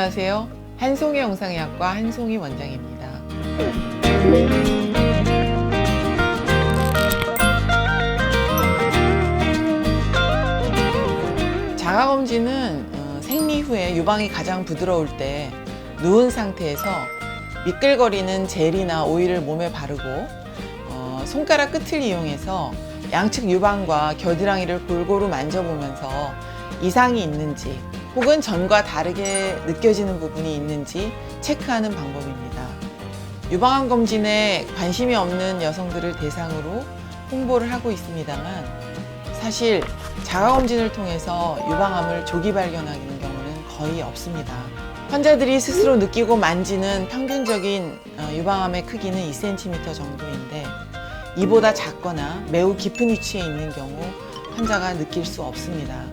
안녕하세요. 한송이 영상의학과 한송이 원장입니다. 자가검진은 생리 후에 유방이 가장 부드러울 때 누운 상태에서 미끌거리는 젤이나 오일을 몸에 바르고 손가락 끝을 이용해서 양측 유방과 겨드랑이를 골고루 만져보면서 이상이 있는지 혹은 전과 다르게 느껴지는 부분이 있는지 체크하는 방법입니다. 유방암 검진에 관심이 없는 여성들을 대상으로 홍보를 하고 있습니다만 사실 자가검진을 통해서 유방암을 조기 발견하는 경우는 거의 없습니다. 환자들이 스스로 느끼고 만지는 평균적인 유방암의 크기는 2cm 정도인데 이보다 작거나 매우 깊은 위치에 있는 경우 환자가 느낄 수 없습니다.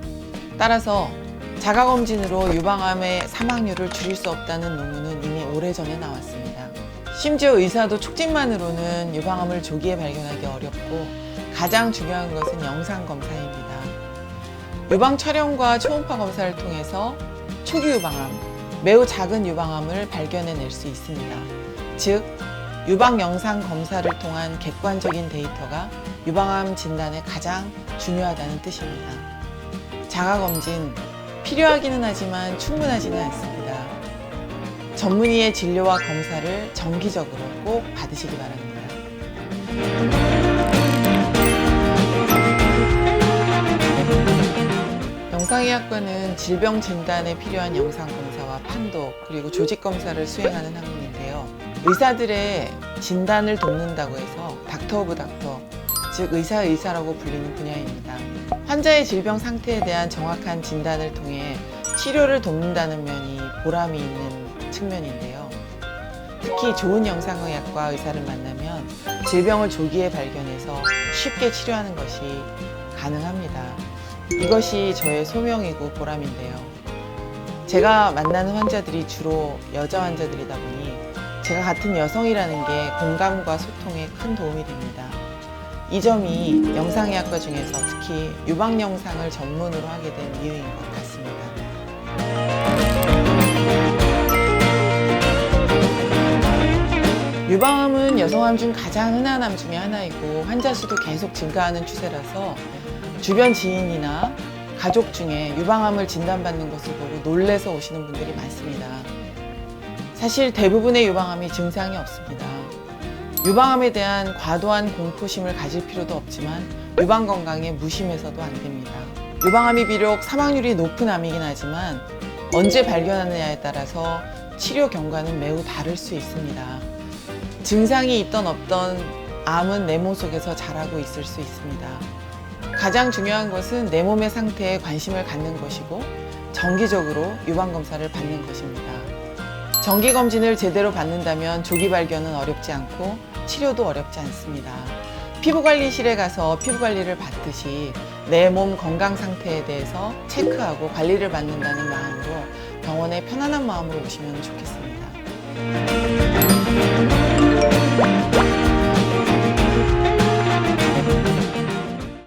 따라서 자가검진으로 유방암의 사망률을 줄일 수 없다는 논문은 이미 오래전에 나왔습니다. 심지어 의사도 촉진만으로는 유방암을 조기에 발견하기 어렵고 가장 중요한 것은 영상검사입니다. 유방 촬영과 초음파 검사를 통해서 초기 유방암, 매우 작은 유방암을 발견해낼 수 있습니다. 즉, 유방 영상 검사를 통한 객관적인 데이터가 유방암 진단에 가장 중요하다는 뜻입니다. 자가검진, 필요하기는 하지만 충분하지는 않습니다. 전문의의 진료와 검사를 정기적으로 꼭 받으시기 바랍니다. 영상의학과는 질병 진단에 필요한 영상검사와 판독, 그리고 조직검사를 수행하는 학문인데요. 의사들의 진단을 돕는다고 해서 닥터 오브 닥터, 즉 의사라고 불리는 분야입니다. 환자의 질병 상태에 대한 정확한 진단을 통해 치료를 돕는다는 면이 보람이 있는 측면인데요. 특히 좋은 영상의학과 의사를 만나면 질병을 조기에 발견해서 쉽게 치료하는 것이 가능합니다. 이것이 저의 소명이고 보람인데요. 제가 만나는 환자들이 주로 여자 환자들이다 보니 제가 같은 여성이라는 게 공감과 소통에 큰 도움이 됩니다. 이 점이 영상의학과 중에서 특히 유방 영상을 전문으로 하게 된 이유인 것 같습니다. 유방암은 여성암 중 가장 흔한 암 중에 하나이고 환자 수도 계속 증가하는 추세라서 주변 지인이나 가족 중에 유방암을 진단받는 것을 보고 놀래서 오시는 분들이 많습니다. 사실 대부분의 유방암이 증상이 없습니다. 유방암에 대한 과도한 공포심을 가질 필요도 없지만 유방 건강에 무심해서도 안 됩니다. 유방암이 비록 사망률이 높은 암이긴 하지만 언제 발견하느냐에 따라서 치료 경과는 매우 다를 수 있습니다. 증상이 있던 없던 암은 내 몸 속에서 자라고 있을 수 있습니다. 가장 중요한 것은 내 몸의 상태에 관심을 갖는 것이고 정기적으로 유방검사를 받는 것입니다. 정기검진을 제대로 받는다면 조기 발견은 어렵지 않고 치료도 어렵지 않습니다. 피부관리실에 가서 피부관리를 받듯이 내 몸 건강 상태에 대해서 체크하고 관리를 받는다는 마음으로 병원에 편안한 마음으로 오시면 좋겠습니다.